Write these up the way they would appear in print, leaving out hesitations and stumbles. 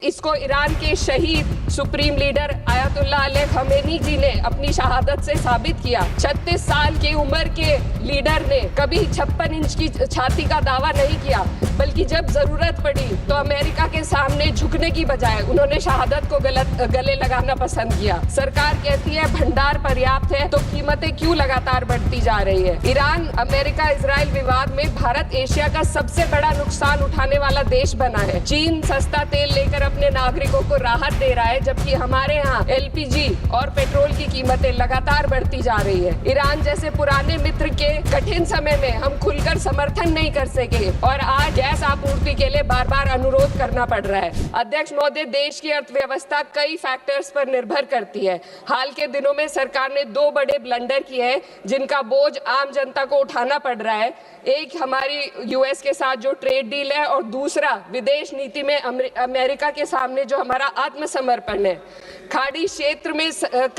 इसको ईरान के शहीद supreme leader Ayatollah Ali Khamenei ji ने अपनी शहादत से साबित किया। 36 साल की उम्र के लीडर ने कभी 56 इंच की छाती का दावा नहीं किया, बल्कि जब जरूरत पड़ी तो अमेरिका के सामने झुकने की बजाय उन्होंने शहादत को गले लगाना पसंद किया। सरकार कहती है भंडार पर्याप्त है, तो कीमतें क्यों लगातार बढ़ती जा रही है। ईरान अमेरिका इजराइल विवाद में भारत एशिया का सबसे बड़ा नुकसान उठाने वाला देश बना है। चीन सस्ता तेल लेकर अपने नागरिकों को राहत दे रहा है, जबकि हमारे यहाँ एलपीजी और पेट्रोल की कीमतें लगातार बढ़ती जा रही है। ईरान जैसे पुराने मित्र के कठिन समय में हम खुलकर समर्थन नहीं कर सके और आज गैस आपूर्ति के लिए बार बार अनुरोध करना पड़ रहा है। अध्यक्ष महोदय, देश की अर्थव्यवस्था कई फैक्टर्स पर निर्भर करती है। हाल के दिनों में सरकार ने 2 बड़े ब्लंडर किए हैं, जिनका बोझ आम जनता को उठाना पड़ रहा है। एक हमारी यूएस के साथ जो ट्रेड डील है और दूसरा विदेश नीति में अमेरिका के सामने जो हमारा आत्मसमर्पण है। खाड़ी क्षेत्र में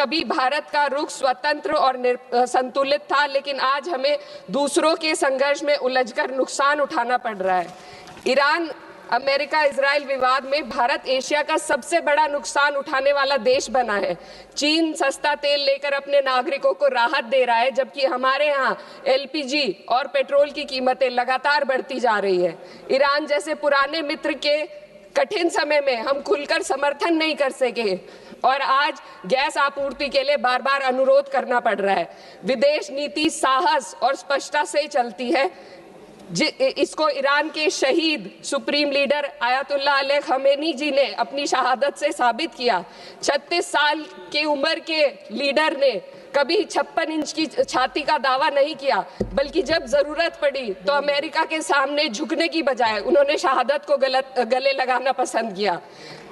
कभी भारत का रुख स्वतंत्र और संतुलित था, लेकिन आज हमें दूसरों के संघर्ष में उलझकर नुकसान उठाना पड़ रहा है। ईरान अमेरिका इजराइल विवाद में भारत एशिया का सबसे बड़ा नुकसान उठाने वाला देश बना है। चीन सस्ता तेल लेकर अपने नागरिकों को राहत दे रहा है, जबकि हमारे यहाँ एलपीजी और पेट्रोल की कीमतें लगातार बढ़ती जा रही है। ईरान जैसे पुराने मित्र के कठिन समय में हम खुलकर समर्थन नहीं कर सके और आज गैस आपूर्ति के लिए बार बार अनुरोध करना पड़ रहा है। विदेश नीति साहस और स्पष्टता से चलती है। इसको ईरान के शहीद supreme leader Ayatollah Ali Khamenei ji ने अपनी शहादत से साबित किया। 36 साल की उम्र के लीडर ने कभी 56 इंच की छाती का दावा नहीं किया, बल्कि जब जरूरत पड़ी तो अमेरिका के सामने झुकने की बजाय उन्होंने शहादत को गले लगाना पसंद किया।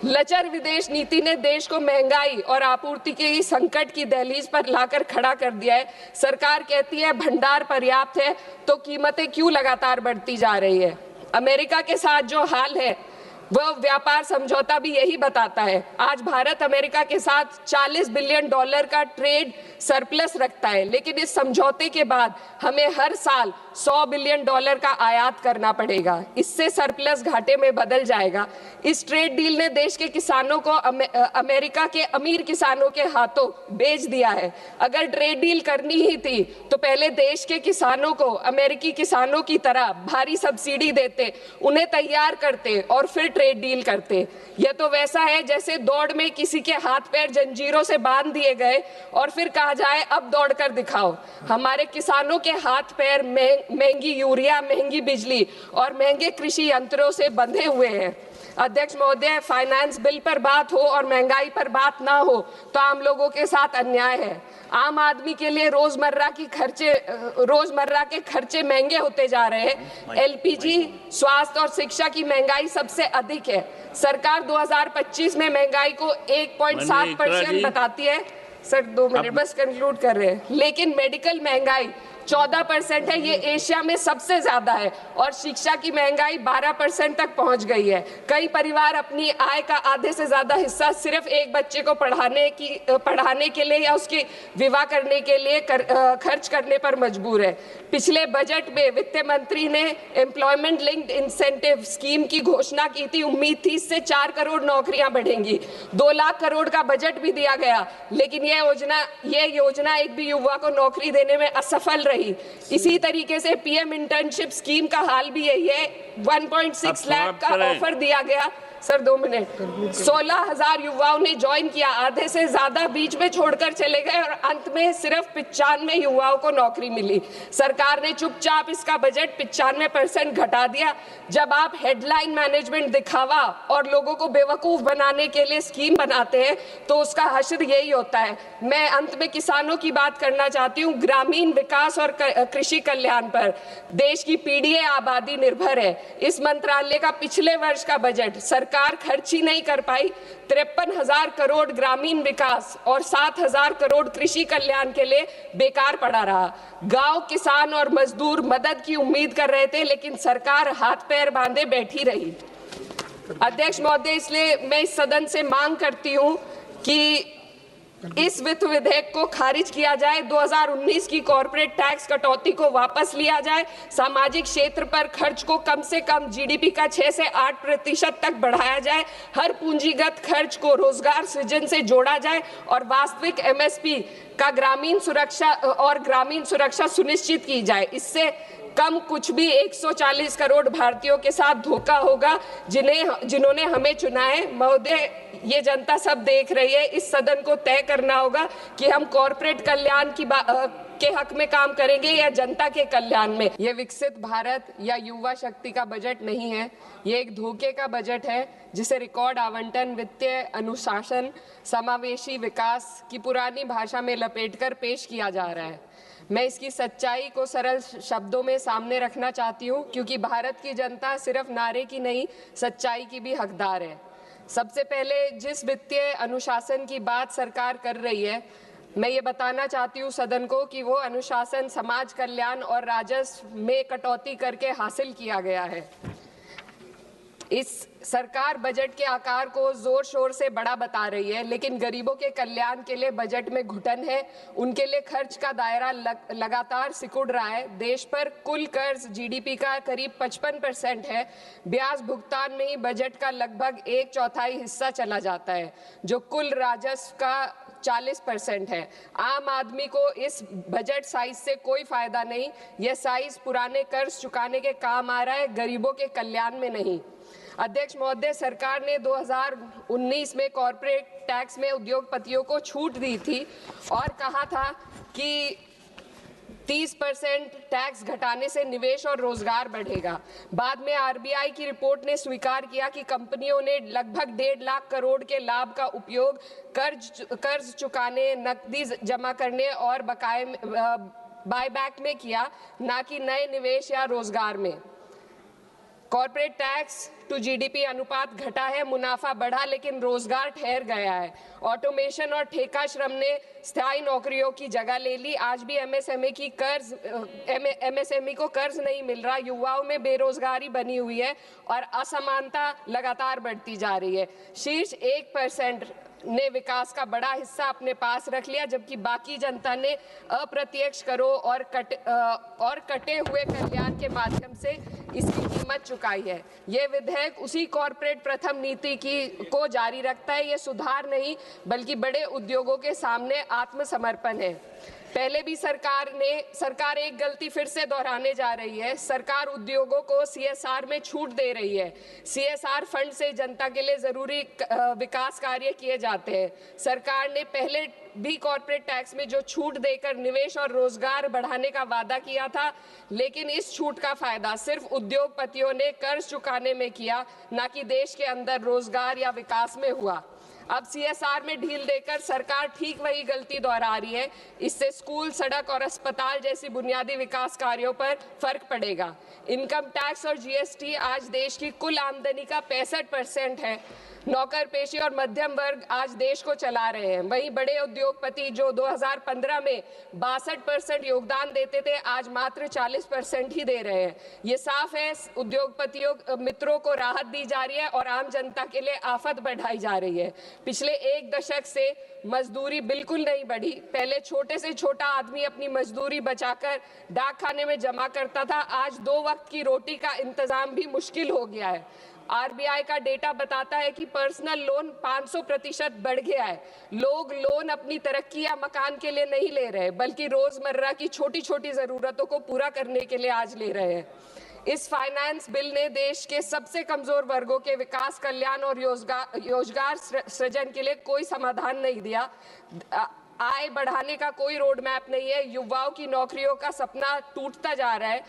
लचर विदेश नीति ने देश को महंगाई और आपूर्ति के संकट की दहलीज पर लाकर खड़ा कर दिया है। सरकार कहती है भंडार पर्याप्त है, तो कीमतें क्यों लगातार बढ़ती जा रही है। अमेरिका के साथ जो हाल है वह व्यापार समझौता भी यही बताता है। आज भारत अमेरिका के साथ $40 बिलियन का ट्रेड सरप्लस रखता है, लेकिन इस समझौते के बाद हमें हर साल $100 बिलियन का आयात करना पड़ेगा। इससे सरप्लस घाटे में बदल जाएगा। इस ट्रेड डील ने देश के किसानों को अमेरिका के अमीर किसानों के हाथों बेच दिया है। अगर ट्रेड डील करनी ही थी तो पहले देश के किसानों को अमेरिकी किसानों की तरह भारी सब्सिडी देते, उन्हें तैयार करते और फिर ट्रेड डील करते। यह तो वैसा है जैसे दौड़ में किसी के हाथ पैर जंजीरों से बांध दिए गए और फिर कहा जाए अब दौड़ कर दिखाओ। हमारे किसानों के हाथ पैर महंगी यूरिया, महंगी बिजली और महंगे कृषि यंत्रों से बंधे हुए हैं। अध्यक्ष महोदय, फाइनेंस बिल पर बात हो और महंगाई पर बात ना हो तो आम लोगों के साथ अन्याय है। आम आदमी के लिए रोजमर्रा के खर्चे महंगे होते जा रहे हैं। एलपीजी, स्वास्थ्य और शिक्षा की महंगाई सबसे अधिक है। सरकार 2025 में महंगाई को 1.7% बताती है। सर 2 मिनट बस कंक्लूड कर रहे हैं। लेकिन मेडिकल महंगाई 14% है, ये एशिया में सबसे ज्यादा है और शिक्षा की महंगाई 12% तक पहुंच गई है। कई परिवार अपनी आय का आधे से ज्यादा हिस्सा सिर्फ एक बच्चे को पढ़ाने के लिए या उसकी विवाह करने के लिए खर्च करने पर मजबूर है। पिछले बजट में वित्त मंत्री ने एम्प्लॉयमेंट लिंक्ड इंसेंटिव स्कीम की घोषणा की थी। उम्मीद थी इससे 4 करोड़ नौकरियां बढ़ेंगी। 2 लाख करोड़ का बजट भी दिया गया, लेकिन ये योजना एक भी युवा को नौकरी देने में असफल रही। इसी तरीके से पीएम इंटर्नशिप स्कीम का हाल भी यही है। 1.6 लाख का ऑफर दिया गया। Sir 2 minute. 16,000 युवाओं ने ज्वाइन किया, आधे से ज्यादा बीच में छोड़कर चले गए और अंत में सिर्फ 95 युवाओं को नौकरी मिली। सरकार ने चुपचाप इसका बजट 95% घटा दिया। जब आप हेडलाइन मैनेजमेंट, दिखावा और लोगों को बेवकूफ बनाने के लिए स्कीम बनाते हैं तो उसका हश्र यही होता है। मैं अंत में किसानों की बात करना चाहती हूँ। ग्रामीण विकास और कृषि कल्याण पर देश की पीढ़ी आबादी निर्भर है। इस मंत्रालय का पिछले वर्ष का बजट सरकार खर्च ही नहीं कर पाई। 53,000 करोड़ ग्रामीण विकास और 7,000 करोड़ कृषि कल्याण के लिए बेकार पड़ा रहा। गांव, किसान और मजदूर मदद की उम्मीद कर रहे थे, लेकिन सरकार हाथ पैर बांधे बैठी रही। अध्यक्ष महोदय, इसलिए मैं इस सदन से मांग करती हूं कि इस वित्त विधेयक को खारिज किया जाए, 2019 की कॉर्पोरेट टैक्स कटौती को वापस लिया जाए, सामाजिक क्षेत्र पर खर्च को कम से कम जीडीपी का 6 से 8% तक बढ़ाया जाए, हर पूंजीगत खर्च को रोजगार सृजन से जोड़ा जाए और वास्तविक एमएसपी का ग्रामीण सुरक्षा सुनिश्चित की जाए। इससे कम कुछ भी 140 करोड़ भारतीयों के साथ धोखा होगा जिन्होंने हमें चुना है। महोदय, ये जनता सब देख रही है, इस सदन को तय करना होगा कि हम कॉर्पोरेट कल्याण के हक में काम करेंगे या जनता के कल्याण में। ये विकसित भारत या युवा शक्ति का बजट नहीं है, ये एक धोखे का बजट है जिसे रिकॉर्ड आवंटन, वित्तीय अनुशासन, समावेशी विकास की पुरानी भाषा में लपेटकर पेश किया जा रहा है। मैं इसकी सच्चाई को सरल शब्दों में सामने रखना चाहती हूँ, क्योंकि भारत की जनता सिर्फ नारे की नहीं, सच्चाई की भी हकदार है। सबसे पहले जिस वित्तीय अनुशासन की बात सरकार कर रही है, मैं ये बताना चाहती हूँ सदन को कि वो अनुशासन समाज कल्याण और राजस्व में कटौती करके हासिल किया गया है। इस सरकार बजट के आकार को जोर शोर से बड़ा बता रही है, लेकिन गरीबों के कल्याण के लिए बजट में घुटन है। उनके लिए खर्च का दायरा लगातार सिकुड़ रहा है। देश पर कुल कर्ज जीडीपी का करीब 55% है। ब्याज भुगतान में ही बजट का लगभग 1/4 हिस्सा चला जाता है, जो कुल राजस्व का 40% है। आम आदमी को इस बजट साइज से कोई फायदा नहीं। यह साइज पुराने कर्ज चुकाने के काम आ रहा है, गरीबों के कल्याण में नहीं। अध्यक्ष महोदय, सरकार ने 2019 में कॉर्पोरेट टैक्स में उद्योगपतियों को छूट दी थी और कहा था कि 30% टैक्स घटाने से निवेश और रोजगार बढ़ेगा। बाद में आरबीआई की रिपोर्ट ने स्वीकार किया कि कंपनियों ने लगभग 1.5 लाख करोड़ के लाभ का उपयोग कर्ज चुकाने, नकदी जमा करने और बकाये बायबैक में किया, ना कि नए निवेश या रोजगार में। कॉर्पोरेट टैक्स टू जीडीपी अनुपात घटा है, मुनाफा बढ़ा, लेकिन रोजगार ठहर गया है। ऑटोमेशन और ठेका श्रम ने स्थायी नौकरियों की जगह ले ली। आज भी एमएसएमई को कर्ज नहीं मिल रहा। युवाओं में बेरोजगारी बनी हुई है और असमानता लगातार बढ़ती जा रही है। शीर्ष 1% ने विकास का बड़ा हिस्सा अपने पास रख लिया, जबकि बाकी जनता ने अप्रत्यक्ष करों और कटे हुए कल्याण के माध्यम से इसकी कीमत चुकाई है। ये विधेयक उसी कॉर्पोरेट प्रथम नीति को जारी रखता है। ये सुधार नहीं, बल्कि बड़े उद्योगों के सामने आत्मसमर्पण है। पहले भी सरकार एक गलती फिर से दोहराने जा रही है। सरकार उद्योगों को सीएसआर में छूट दे रही है। सीएसआर फंड से जनता के लिए जरूरी विकास कार्य किए जाते हैं। सरकार ने पहले भी कॉर्पोरेट टैक्स में जो छूट देकर निवेश और रोजगार बढ़ाने का वादा किया था, लेकिन इस छूट का फायदा सिर्फ उद्योगपतियों ने कर्ज चुकाने में किया, ना कि देश के अंदर रोजगार या विकास में हुआ। अब सीएसआर में ढील देकर सरकार ठीक वही गलती दोहरा रही है। इससे स्कूल, सड़क और अस्पताल जैसी बुनियादी विकास कार्यों पर फर्क पड़ेगा। इनकम टैक्स और जीएसटी आज देश की कुल आमदनी का 65% है। नौकर पेशी और मध्यम वर्ग आज देश को चला रहे हैं। वहीं बड़े उद्योगपति जो 2015 में 62% योगदान देते थे, आज मात्र 40% ही दे रहे हैं। ये साफ है, उद्योगपतियों मित्रों को राहत दी जा रही है और आम जनता के लिए आफत बढ़ाई जा रही है। पिछले 1 दशक से मजदूरी बिल्कुल नहीं बढ़ी। पहले छोटे से छोटा आदमी अपनी मजदूरी बचाकर डाक खाने में जमा करता था, आज 2 वक्त की रोटी का इंतजाम भी मुश्किल हो गया है। आरबीआई का डेटा बताता है कि पर्सनल लोन 500% बढ़ गया है। लोग लोन अपनी तरक्की या मकान के लिए नहीं ले रहे, बल्कि रोजमर्रा की छोटी छोटी जरूरतों को पूरा करने के लिए आज ले रहे हैं। इस फाइनेंस बिल ने देश के सबसे कमजोर वर्गों के विकास, कल्याण और रोजगार सृजन के लिए कोई समाधान नहीं दिया। आय बढ़ाने का कोई रोड मैप नहीं है। युवाओं की नौकरियों का सपना टूटता जा रहा है।